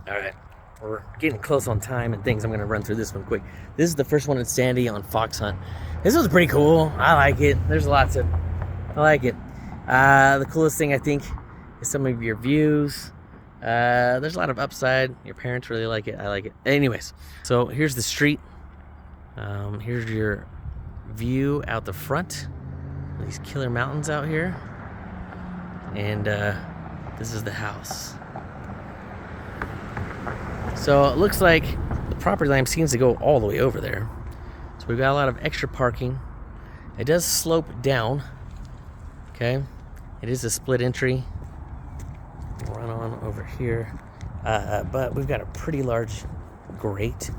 All right, we're getting close on time and things. I'm gonna run through this one quick. This is the first one in Sandy on Fox Hunt. This was pretty cool. I like it. There's lots of, I like it. The coolest thing I think is some of your views. There's a lot of upside. Your parents really like it. I like it. Anyways, so here's the street. Here's your view out the front. These killer mountains out here. And this is the house. So it looks like the property line seems to go all the way over there. So we've got a lot of extra parking. It does slope down. Okay. It is a split entry. We'll run on over here. But we've got a pretty large grate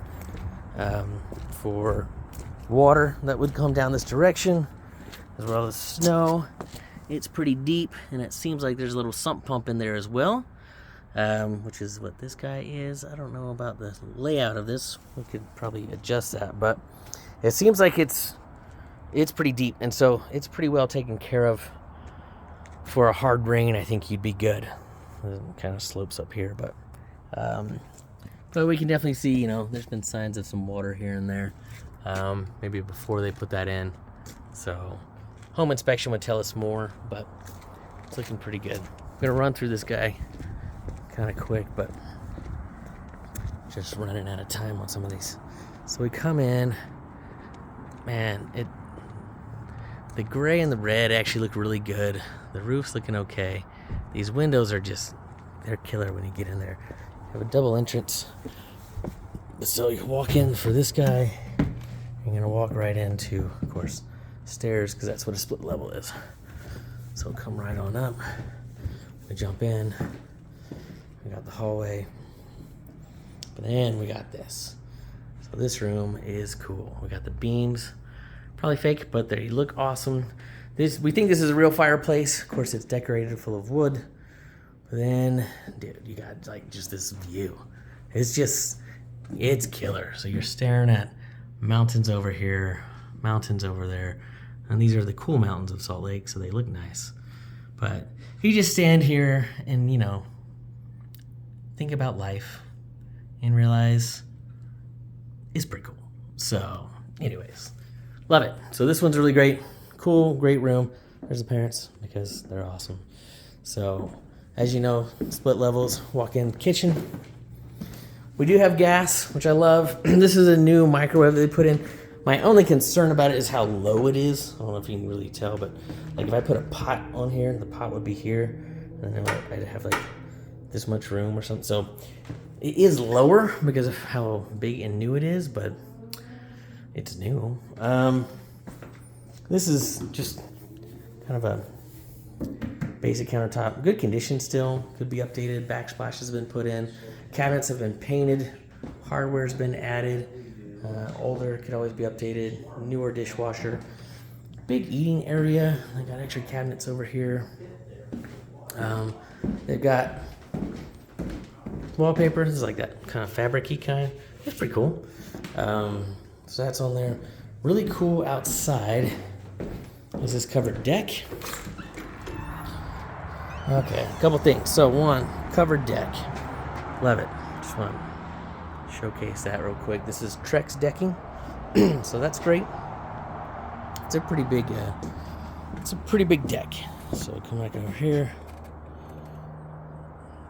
for water that would come down this direction, as well as snow. It's pretty deep, and it seems like there's a little sump pump in there as well. Which is what this guy is. I don't know about the layout of this. We could probably adjust that, but it seems like it's pretty deep, and so it's pretty well taken care of. For a hard rain, I think you'd be good. It kind of slopes up here, but we can definitely see, you know, there's been signs of some water here and there. Maybe before they put that in. So home inspection would tell us more, but it's looking pretty good. I'm gonna run through this guy kind of quick, but just running out of time on some of these. So we come in, man, the gray and the red actually look really good. The roof's looking okay. These windows are just, they're killer when you get in there. You have a double entrance. So you walk in for this guy, you're gonna walk right into, of course, stairs, because that's what a split level is. So come right on up. We jump in. We got the hallway, but then we got this. So this room is cool. We got the beams, probably fake, but they look awesome. We think this is a real fireplace. Of course, it's decorated full of wood. But then, dude, you got like just this view. It's killer. So you're staring at mountains over here, mountains over there, and these are the cool mountains of Salt Lake, so they look nice. But you just stand here and, you know, think about life and realize it's pretty cool. So anyways, love it. So this one's really great. Cool, great room. There's the parents because they're awesome. So as you know, split levels, walk in kitchen. We do have gas, which I love. This is a new microwave they put in. My only concern about it is how low it is. I don't know if you can really tell, but like if I put a pot on here, the pot would be here, and then I'd have like this much room or something. So it is lower because of how big and new it is, but it's new. This is just kind of a basic countertop. Good condition still. Could be updated. Backsplash has been put in. Cabinets have been painted. Hardware's been added. Older, could always be updated. Newer dishwasher. Big eating area. They got extra cabinets over here. They've got wallpaper. This is like that kind of fabric-y kind. It's pretty cool. So that's on there. Really cool outside is this covered deck. Okay, a couple things. So one, covered deck. Love it. Just want to showcase that real quick. This is Trex decking. So that's great. It's a pretty big deck. So come back over here.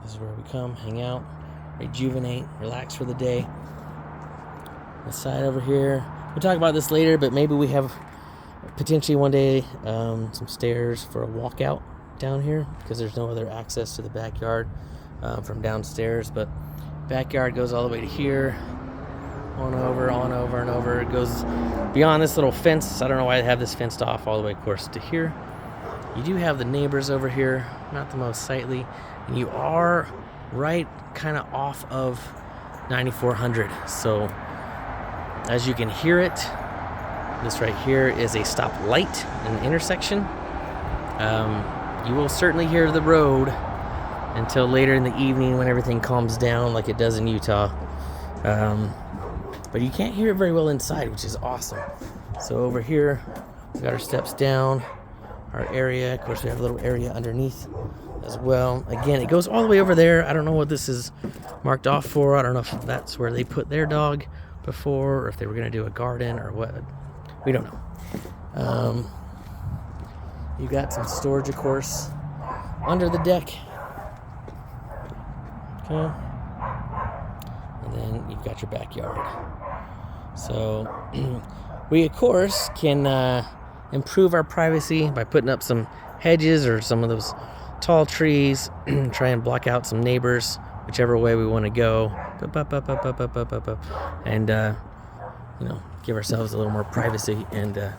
This is where we come, hang out, rejuvenate, relax for the day. The side over here. We'll talk about this later, but maybe we have potentially one day some stairs for a walkout down here because there's no other access to the backyard from downstairs. But backyard goes all the way to here, on over and over. It goes beyond this little fence. I don't know why they have this fenced off all the way, of course, to here. You do have the neighbors over here, not the most sightly, and you are right kind of off of 9400. So as you can hear it, this right here is a stop light in the intersection. You will certainly hear the road until later in the evening when everything calms down like it does in Utah. But you can't hear it very well inside, which is awesome. So over here, we got our steps down, our area. Of course, we have a little area underneath as well. Again, it goes all the way over there. I don't know what this is marked off for. I don't know if that's where they put their dog before, or if they were going to do a garden or what. We don't know. You got some storage, of course, under the deck. Okay. And then you've got your backyard. So we, of course, can improve our privacy by putting up some hedges or some of those tall trees, try and block out some neighbors, whichever way we want to go. And, give ourselves a little more privacy and a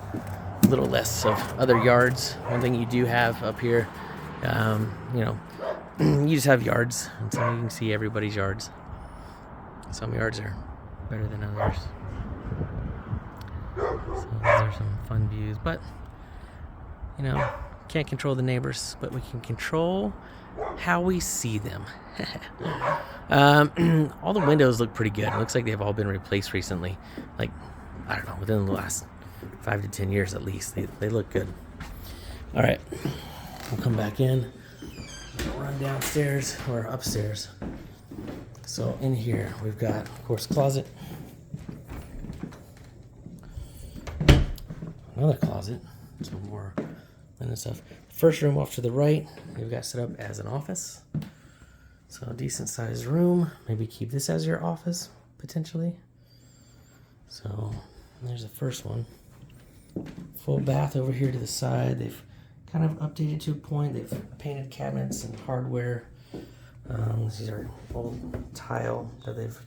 little less of other yards. One thing you do have up here, you just have yards, and so you can see everybody's yards. Some yards are better than others. So these are some fun views, but can't control the neighbors, but we can control how we see them. All the windows look pretty good. It looks like they've all been replaced recently. Like, I don't know, within the last 5 to 10 years at least. They look good. All right, we'll come back in. Run downstairs or upstairs. So in here we've got, of course, closet. Another closet. Some more linen stuff. First room off to the right, we've got set up as an office. So a decent sized room. Maybe keep this as your office, potentially. So there's the first one. Full bath over here to the side. They've kind of updated to a point. They've painted cabinets and hardware. These are old tile that they've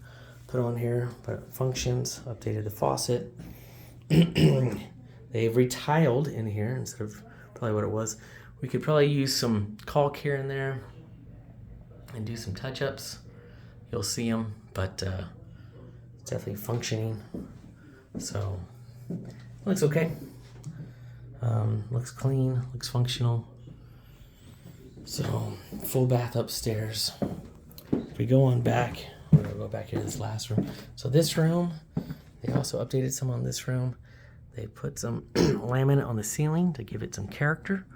put on here, but it functions. Updated the faucet. They've retiled in here instead of probably what it was. We could probably use some caulk here and there and do some touch-ups. You'll see them, but it's definitely functioning. So looks okay. Looks clean, looks functional. So full bath upstairs. If we go on back, we're gonna go back here to this last room. So this room, they also updated some on this room. They put some laminate on the ceiling to give it some character.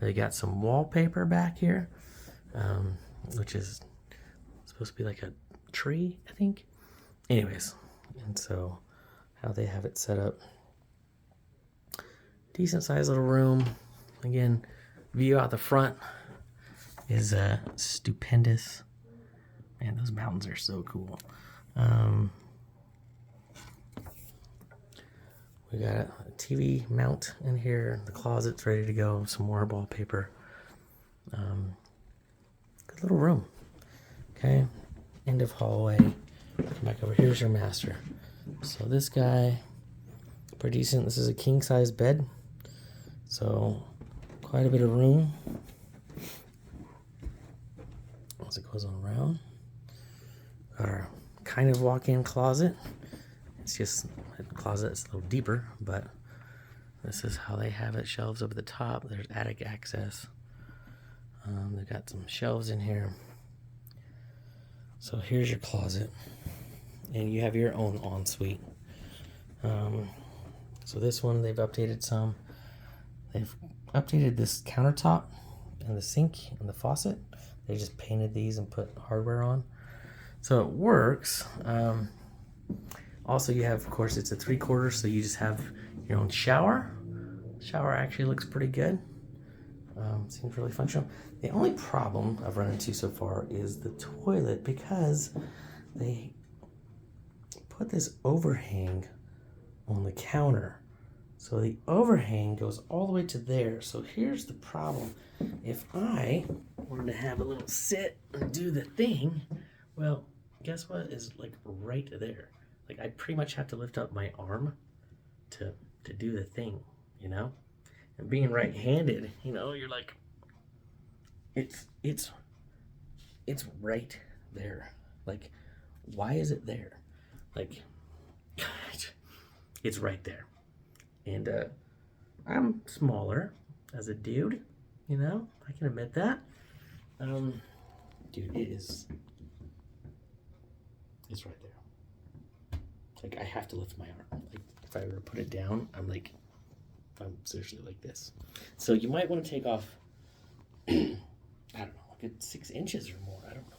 They got some wallpaper back here, which is supposed to be like a tree, I think. Anyways, and so how they have it set up. Decent sized little room. Again, view out the front is stupendous. Man, those mountains are so cool. We got a TV mount in here. The closet's ready to go. Some more wallpaper. Good little room. Okay, end of hallway. Come back over. Here's your master. So this guy, pretty decent. This is a king size bed. So quite a bit of room as it goes on around. Got our kind of walk-in closet. It's just a closet that's a little deeper, but this is how they have it. Shelves up at the top. There's attic access. They've got some shelves in here. So here's your closet, and you have your own ensuite. So this one they've updated some. They've updated this countertop and the sink and the faucet. They just painted these and put hardware on. So it works. Also, you have, of course, it's a 3/4, so you just have your own shower. Shower actually looks pretty good. Seems really functional. The only problem I've run into so far is the toilet, because they put this overhang on the counter. So the overhang goes all the way to there. So here's the problem. If I wanted to have a little sit and do the thing, well, guess what is like right there? Like, I pretty much have to lift up my arm to do the thing, you know? And being right-handed, you know, you're like, it's right there. Like, why is it there? Like, it's right there. And I'm smaller as a dude, you know? I can admit that. Dude, it's right there. Like, I have to lift my arm. Like, if I were to put it down, I'm seriously like this. So you might want to take off, I don't know, good 6 inches or more. I don't know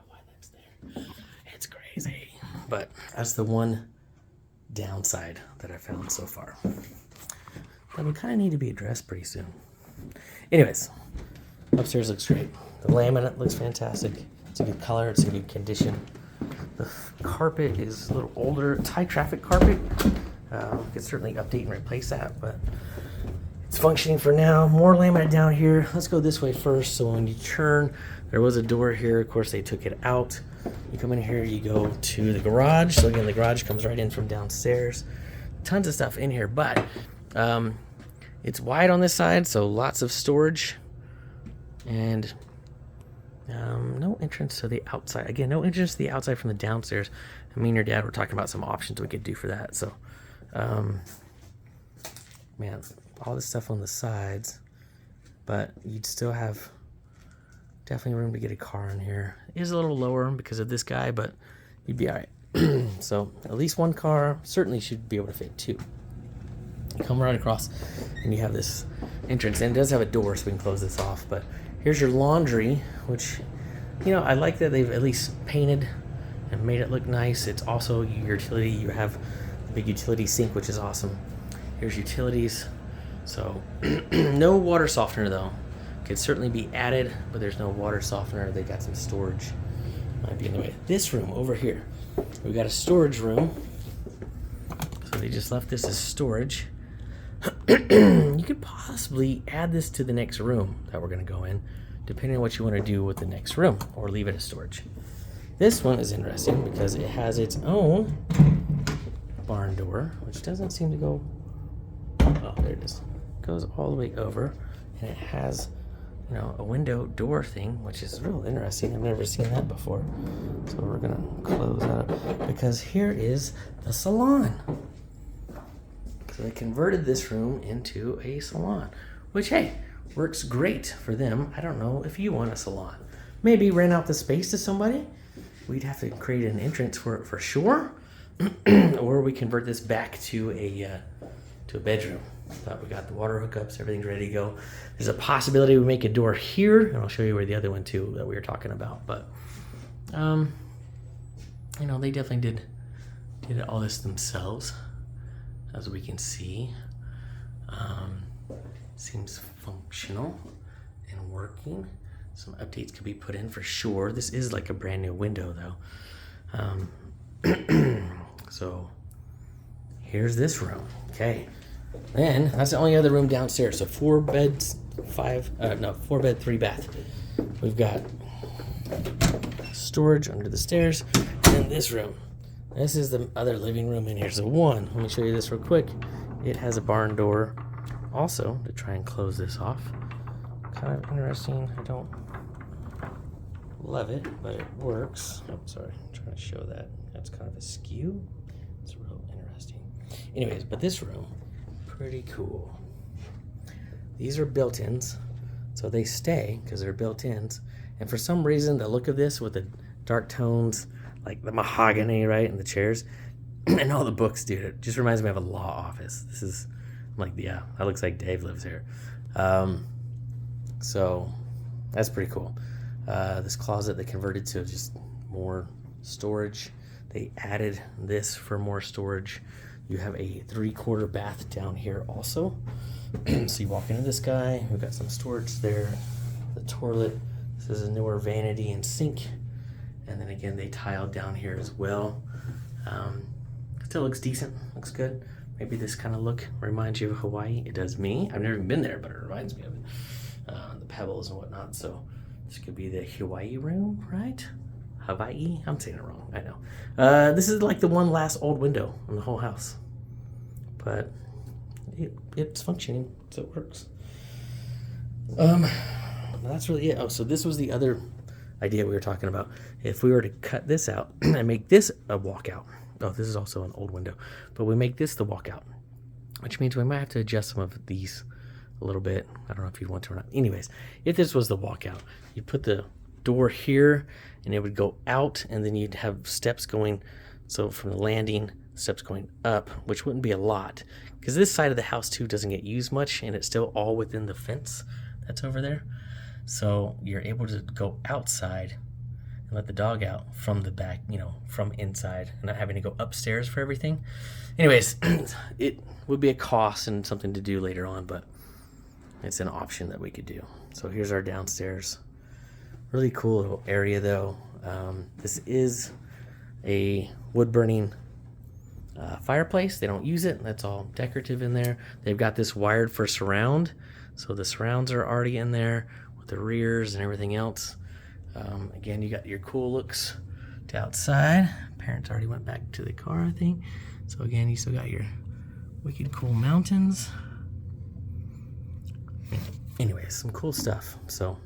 why that's there. It's crazy. But that's the one downside that I found so far. That would kind of need to be addressed pretty soon. Anyways, upstairs looks great. The laminate looks fantastic. It's a good color. It's in good condition. The carpet is a little older. It's high traffic carpet. Could certainly update and replace that, but it's functioning for now. More laminate down here. Let's go this way first. So when you turn, there was a door here. Of course, they took it out. You come in here, you go to the garage. So again, the garage comes right in from downstairs. Tons of stuff in here, but it's wide on this side, so lots of storage. And no entrance to the outside. Again, no entrance to the outside from the downstairs. Me and your dad were talking about some options we could do for that. So, man, all this stuff on the sides, but you'd still have definitely room to get a car in here. It is a little lower because of this guy, but you'd be all right. So at least one car, certainly should be able to fit 2. You come right across and you have this entrance, and it does have a door, so we can close this off. But here's your laundry, which, you know, I like that they've at least painted and made it look nice. It's also your utility. You have the big utility sink, which is awesome. Here's utilities. So no water softener though. Could certainly be added, but there's no water softener. They got some storage. Might be in the way. This room over here, we got a storage room. So they just left this as storage. You could possibly add this to the next room that we're going to go in, depending on what you want to do with the next room, or leave it as storage. This one is interesting because it has its own barn door, which doesn't seem to go, oh, there it is. It goes all the way over, and it has, you know, a window door thing, which is real interesting. I've never seen that before. So we're going to close that up because here is the salon. So they converted this room into a salon, which, hey, works great for them. I don't know if you want a salon. Maybe rent out the space to somebody. We'd have to create an entrance for it for sure. Or we convert this back to a bedroom. But we got the water hookups, everything's ready to go. There's a possibility we make a door here, and I'll show you where the other one too that we were talking about. But you know, they definitely did all this themselves. As we can see, seems functional and working. Some updates could be put in for sure. This is like a brand new window though. So here's this room. Okay, then that's the only other room downstairs. So 4 beds, 4 bed, 3 bath. We've got storage under the stairs, and this room. This is the other living room in here. So let me show you this real quick. It has a barn door also to try and close this off. Kind of interesting. I don't love it, but it works. Oh, sorry. I'm trying to show that. That's kind of askew. It's real interesting. Anyways, but this room, pretty cool. These are built-ins, so they stay because they're built-ins. And for some reason, the look of this with the dark tones, like the mahogany, right, and the chairs, and all the books, dude, it just reminds me of a law office. This is, I'm like, yeah, that looks like Dave lives here. So that's pretty cool. This closet they converted to just more storage. They added this for more storage. You have a 3/4 bath down here also. So you walk into this guy, we've got some storage there, the toilet. This is a newer vanity and sink. And then again, they tiled down here as well. Still looks decent, looks good. Maybe this kind of look reminds you of Hawaii. It does me. I've never even been there, but it reminds me of it. The pebbles and whatnot. So this could be the Hawaii room, right? Hawaii? I'm saying it wrong, I know. This is like the one last old window in the whole house. But it's functioning, so it works. That's really it. Oh, so this was the other idea we were talking about. If we were to cut this out and make this a walkout. Oh, this is also an old window. But we make this the walkout, which means we might have to adjust some of these a little bit. I don't know if you'd want to or not. Anyways, if this was the walkout, you'd put the door here and it would go out, and then you'd have steps going. So from the landing, steps going up, which wouldn't be a lot because this side of the house too doesn't get used much, and it's still all within the fence that's over there. So you're able to go outside and let the dog out from the back, you know, from inside, and not having to go upstairs for everything. Anyways, it would be a cost and something to do later on, but it's an option that we could do. So here's our downstairs. Really cool little area though. This is a wood burning fireplace. They don't use it. That's all decorative in there. They've got this wired for surround. So the surrounds are already in there with the rears and everything else. Again, you got your cool looks to outside. Parents already went back to the car, I think. So again, you still got your wicked cool mountains. Anyways, some cool stuff. So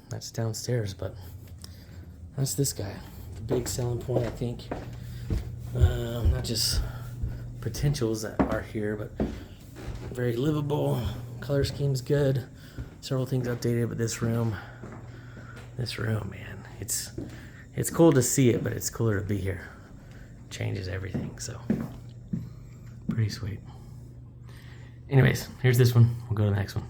that's downstairs, but that's this guy. The big selling point, I think. Not just potentials that are here, but very livable. Color scheme's good. Several things updated, but this room, man, it's cool to see it, but it's cooler to be here. Changes everything, so pretty sweet. Anyways, here's this one. We'll go to the next one.